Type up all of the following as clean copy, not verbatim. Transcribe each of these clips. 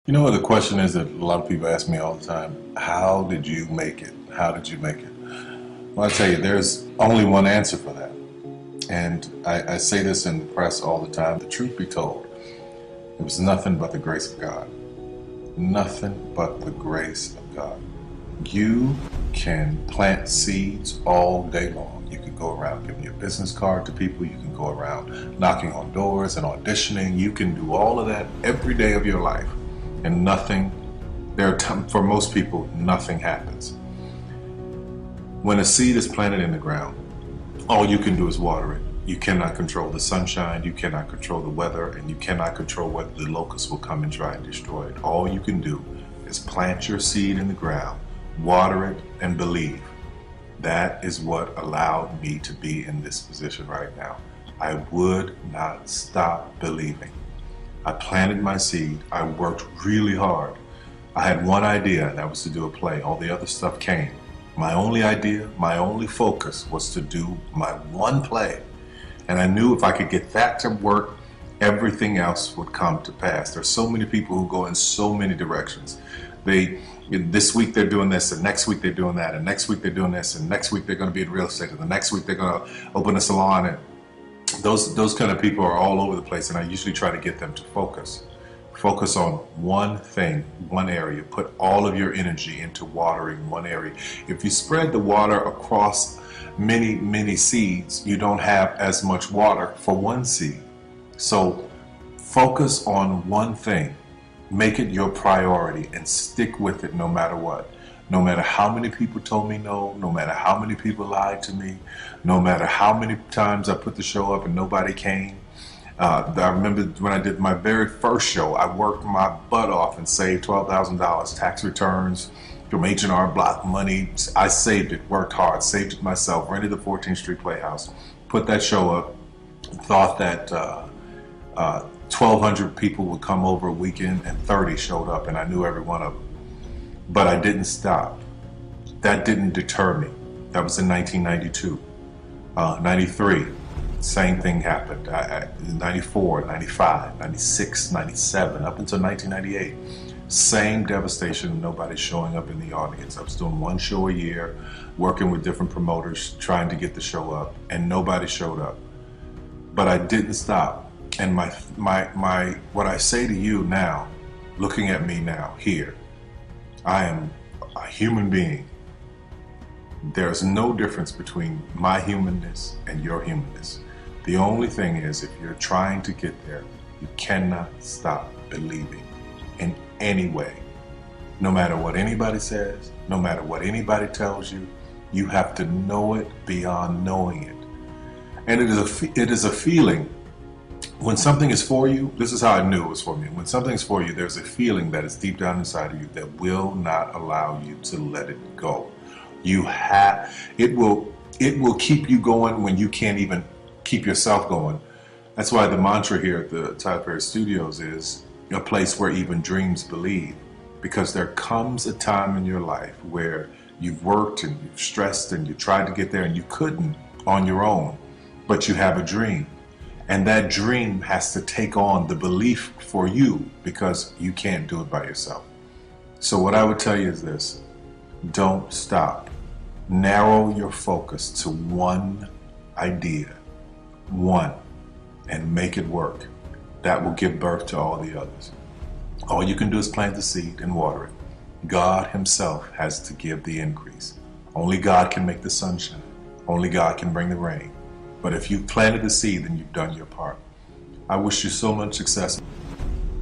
You know what the question is that a lot of people ask me all the time? How did you make it? How did you make it? Well, I tell you, there's only one answer for that. And I say this in the press all the time. The truth be told, it was nothing but the grace of God. Nothing but the grace of God. You can plant seeds all day long. You can go around giving your business card to people. You can go around knocking on doors and auditioning. You can do all of that every day of your life. And nothing, for most people, nothing happens. When a seed is planted in the ground, all you can do is water it. You cannot control the sunshine, you cannot control the weather, and you cannot control whether the locusts will come and try and destroy it. All you can do is plant your seed in the ground, water it, and believe. That is what allowed me to be in this position right now. I would not stop believing. I planted my seed. I worked really hard. I had one idea, and that was to do a play. All the other stuff came. My only idea, my only focus was to do my one play. And I knew if I could get that to work, everything else would come to pass. There's so many people who go in so many directions. This week they're doing this, and next week they're doing that, and next week they're doing this, and next week they're going to be in real estate, and the next week they're going to open a salon. And those kind of people are all over the place, and I usually try to get them to focus on one thing, one area. Put all of your energy into watering one area. If you spread the water across many seeds, you don't have as much water for one seed. So focus on one thing, make it your priority, and stick with it no matter what. No matter how many people told me no matter how many people lied to me, no matter how many times I put the show up and nobody came. I remember when I did my very first show, I worked my butt off and saved $12,000, tax returns from H&R Block money. I saved it, worked hard, saved it myself, rented the 14th Street Playhouse, put that show up, thought that 1,200 people would come over a weekend, and 30 showed up, and I knew every one of them. But I didn't stop. That didn't deter me. That was in 1992. 93, same thing happened. 94, 95, 96, 97, up until 1998. Same devastation, nobody showing up in the audience. I was doing one show a year, working with different promoters, trying to get the show up, and nobody showed up. But I didn't stop. And what I say to you now, looking at me now, here, I am a human being. There's no difference between my humanness and your humanness. The only thing is, if you're trying to get there, you cannot stop believing in any way. No matter what anybody says, no matter what anybody tells you, you have to know it beyond knowing it. And it is a feeling. When something is for you, this is how I knew it was for me. When something's for you, there's a feeling that is deep down inside of you that will not allow you to let it go. It will keep you going when you can't even keep yourself going. That's why the mantra here at the Tyler Perry Studios is a place where even dreams believe. Because there comes a time in your life where you've worked and you've stressed and you tried to get there and you couldn't on your own, but you have a dream. And that dream has to take on the belief for you because you can't do it by yourself. So what I would tell you is this: don't stop. Narrow your focus to one idea, one, and make it work. That will give birth to all the others. All you can do is plant the seed and water it. God Himself has to give the increase. Only God can make the sunshine. Only God can bring the rain. But if you planted the seed, then you've done your part. I wish you so much success.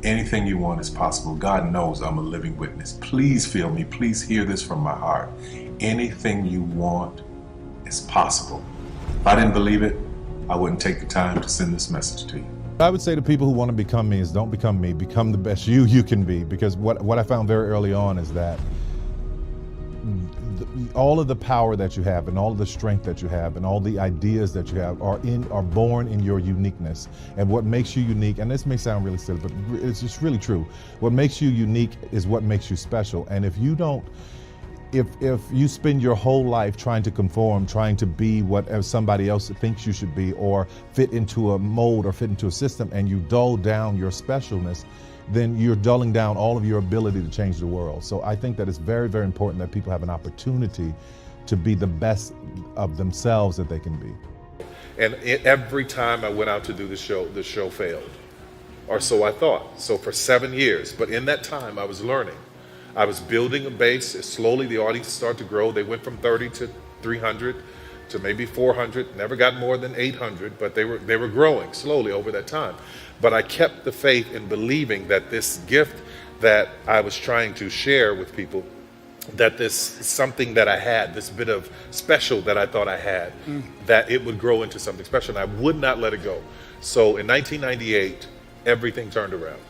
Anything you want is possible. God knows I'm a living witness. Please feel me. Please hear this from my heart. Anything you want is possible. If I didn't believe it, I wouldn't take the time to send this message to you. I would say to people who want to become me is don't become me. Become the best you can be. Because what I found very early on is that all of the power that you have and all of the strength that you have and all the ideas that you have are born in your uniqueness. And what makes you unique, and this may sound really silly, but it's just really true. What makes you unique is what makes you special. And if you don't, if you spend your whole life trying to conform, trying to be what somebody else thinks you should be, or fit into a mold or fit into a system, and you dull down your specialness, then you're dulling down all of your ability to change the world. So I think that it's very, very important that people have an opportunity to be the best of themselves that they can be. And every time I went out to do the show failed. Or so I thought. So for 7 years, but in that time I was learning. I was building a base. Slowly the audience started to grow. They went from 30 to 300 to maybe 400, never got more than 800, but they were growing slowly over that time. But I kept the faith in believing that this gift that I was trying to share with people, that this something that I had, this bit of special that I thought I had, that it would grow into something special, and I would not let it go. So in 1998, everything turned around.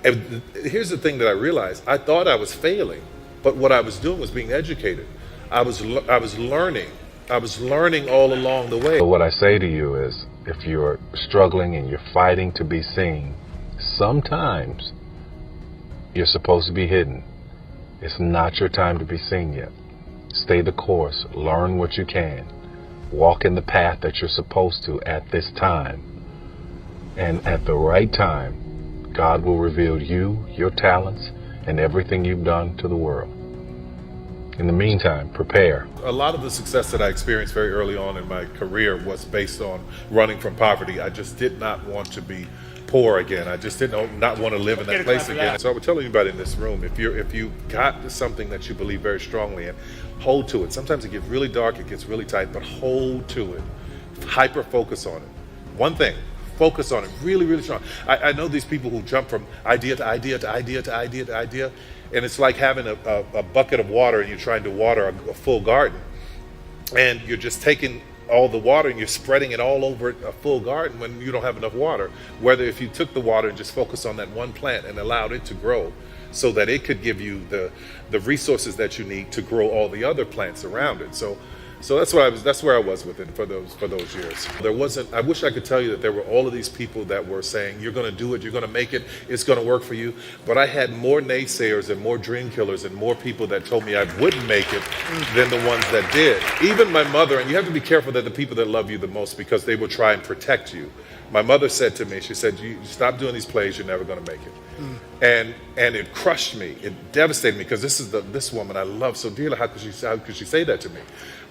And here's the thing that I realized. I thought I was failing, but what I was doing was being educated. I was learning. I was learning all along the way. So what I say to you is, if you're struggling and you're fighting to be seen, sometimes you're supposed to be hidden. It's not your time to be seen yet. Stay the course. Learn what you can. Walk in the path that you're supposed to at this time. And at the right time, God will reveal you, your talents, and everything you've done to the world. In the meantime, prepare. A lot of the success that I experienced very early on in my career was based on running from poverty. I just did not want to be poor again. I just did not want to live in that place again. So I would tell anybody in this room, if you got something that you believe very strongly in, hold to it. Sometimes it gets really dark, it gets really tight, but hold to it. Hyper focus on it. One thing, focus on it really, really strong. I know these people who jump from idea to idea to idea to idea to idea, and it's like having a bucket of water and you're trying to water a full garden, and you're just taking all the water and you're spreading it all over a full garden when you don't have enough water. Whether if you took the water and just focused on that one plant and allowed it to grow so that it could give you the resources that you need to grow all the other plants around it. So that's where I was with it for those years. I wish I could tell you that there were all of these people that were saying, you're going to do it, you're going to make it, it's going to work for you. But I had more naysayers and more dream killers and more people that told me I wouldn't make it than the ones that did. Even my mother, and you have to be careful that the people that love you the most, because they will try and protect you. My mother said to me, she said, you stop doing these plays, you're never going to make it. And it crushed me, it devastated me, because this woman I love so dearly. How could she say that to me?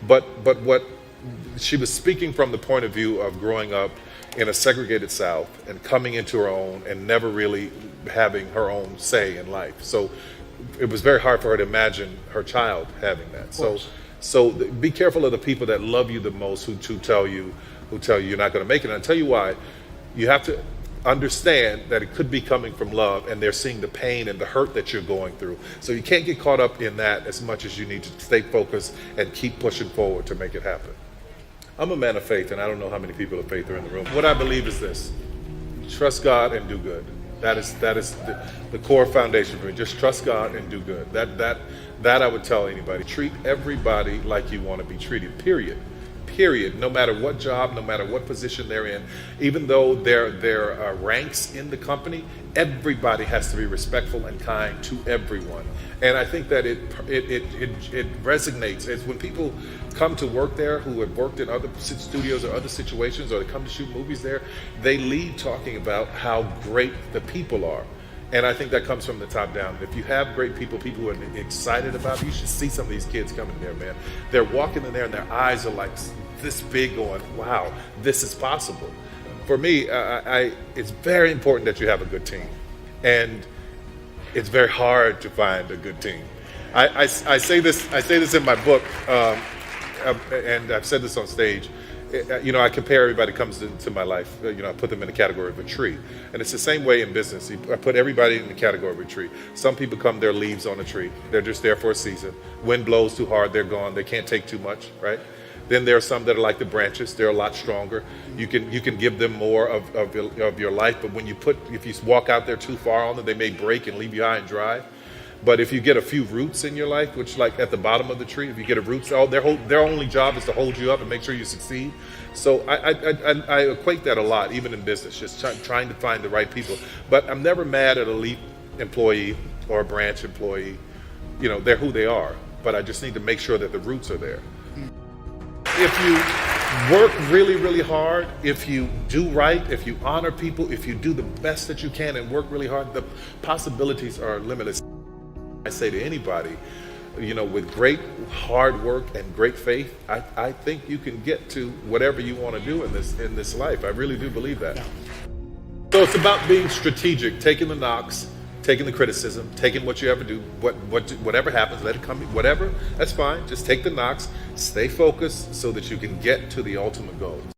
But what she was speaking from the point of view of growing up in a segregated South and coming into her own and never really having her own say in life. So it was very hard for her to imagine her child having that. So be careful of the people that love you the most, who tell you you're not going to make it. And I'll tell you why. You have to understand that it could be coming from love, and they're seeing the pain and the hurt that you're going through. So you can't get caught up in that as much as you need to stay focused and keep pushing forward to make it happen. I'm a man of faith, and I don't know how many people of faith are in the room. What I believe is this: trust God and do good. That is the core foundation for me. Just trust God and do good. That I would tell anybody. Treat everybody like you want to be treated, period. No matter what job, no matter what position they're in, even though there are ranks in the company, everybody has to be respectful and kind to everyone. And I think that it resonates. It's when people come to work there who have worked in other studios or other situations, or they come to shoot movies there, they leave talking about how great the people are. And I think that comes from the top down. If you have great people who are excited about it, you should see some of these kids coming there, man. They're walking in there and their eyes are like this big, going, wow, this is possible. For me, it's very important that you have a good team. And it's very hard to find a good team. I say this in my book, and I've said this on stage. I compare everybody that comes into my life, I put them in the category of a tree. And it's the same way in business. I put everybody in the category of a tree. Some people come, they're leaves on a tree. They're just there for a season. Wind blows too hard, they're gone. They can't take too much, right? Then there are some that are like the branches. They're a lot stronger. You can give them more of your life, but if you walk out there too far on them, they may break and leave you high and dry. But if you get a few roots in your life, which like at the bottom of the tree, if you get a roots, their only job is to hold you up and make sure you succeed. So I equate that a lot, even in business, just trying to find the right people. But I'm never mad at a elite employee or a branch employee. They're who they are. But I just need to make sure that the roots are there. If you Work really, really hard. If you do right, if you honor people, if you do the best that you can and work really hard, the possibilities are limitless. I say to anybody, you know, with great hard work and great faith, I think you can get to whatever you want to do in this life. I really do believe that. So it's about being strategic, taking the knocks, taking the criticism, taking what you ever do, whatever happens, let it come, whatever, that's fine. Just take the knocks, stay focused so that you can get to the ultimate goals.